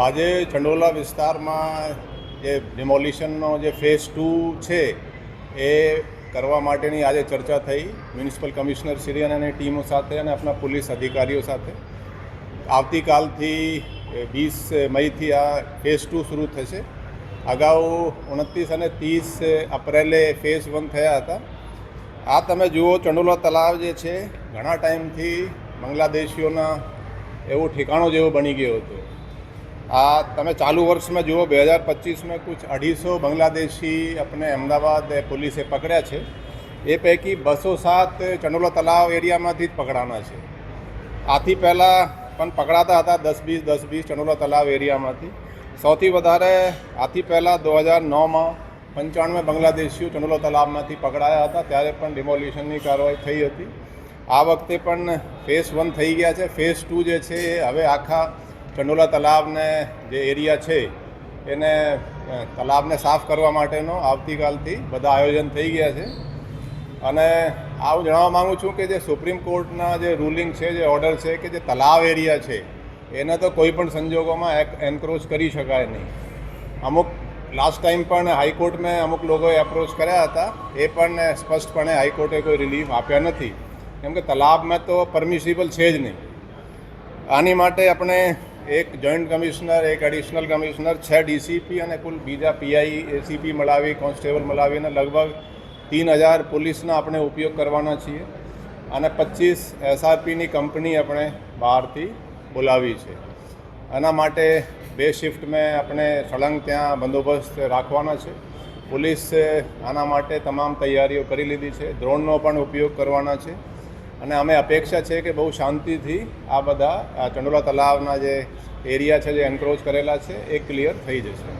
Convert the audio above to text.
આજે ચંડોલા વિસ્તારમાં જે ડિમોલિશનનો જે ફેઝ 2 છે એ કરવા માટેની આજે ચર્ચા થઈ મ્યુનિસિપલ કમિશનર શ્રી અને ટીમો સાથે અને આપણા પોલીસ અધિકારીઓ સાથે. આવતીકાલથી 20 મઈથી આ ફેઝ 2 શરૂ થશે. અગાઉ 29 અને 30 એપ્રિલે ફેઝ 1 થયા હતા. આ તમે જુઓ, ચંડોલા તળાવ જે છે ઘણા ટાઈમથી બાંગ્લાદેશીઓના એવું ઠેકાણો જેવો બની ગયો હતો. આ તમે ચાલુ વર્ષમાં જુઓ, 2025 में कुछ 250 बांग्लादेशी अपने अहमदाबाद પોલીસે પકડ્યા છે. એ પૈકી 207 ચંડોલા તળાવ એરિયામાંથી જ પકડાના છે. આથી પહેલાં પણ પકડાતા હતા 10-20 ચંડોલા તળાવ એરિયામાંથી. સૌથી વધારે આથી પહેલાં 2009માં 95 બાંગ્લાદેશીઓ ચંડોલા તળાવમાંથી પકડાયા હતા. ત્યારે પણ ડિમોલિશનની કાર્યવાહી થઈ હતી. આ વખતે પણ ફેઝ 1 થઈ ગયા છે. ફેઝ 2 જે છે એ હવે આખા ચંડોલા તળાવને જે એરિયા છે એને તળાવને સાફ કરવા માટેનો આવતીકાલથી બધા આયોજન થઈ ગયા છે. અને આવું જણાવવા માગું છું કે જે સુપ્રીમ કોર્ટના જે રૂલિંગ છે, જે ઓર્ડર છે કે જે તળાવ એરિયા છે એને તો કોઈ પણ સંજોગોમાં એન્ક્રોચ કરી શકાય નહીં. અમુક લાસ્ટ ટાઈમ પણ હાઈકોર્ટમાં અમુક લોકોએ એપ્રોચ કર્યા હતા. એ પણ સ્પષ્ટપણે હાઈકોર્ટે કોઈ રિલીફ આપ્યા નથી, કેમ કે તળાવમાં તો પરમિસિબલ છે જ નહીં. આની માટે આપણે એક જોઈન્ટ કમિશનર, એક એડિશનલ કમિશનર, 6 ડીસીપી અને કુલ બીજા પીઆઈ, એસીપી મળાવી, કોન્સ્ટેબલ મળાવીને લગભગ 3000 પોલીસના આપણે ઉપયોગ કરવાના છીએ. અને 25 એસઆરપીની કંપની આપણે બહારથી બોલાવી છે. આના માટે 2 શિફ્ટમાં આપણે સળંગ ત્યાં બંદોબસ્ત રાખવાના છે. પોલીસ આના માટે તમામ તૈયારીઓ કરી લીધી છે. ડ્રોનનો પણ ઉપયોગ કરવાના છે. અને અમે અપેક્ષા છે કે બહુ શાંતિથી આ બધા ચંડોલા તળાવના જે એરિયા છે, જે એન્ક્રોચ કરેલા છે, એ ક્લિયર થઈ જશે.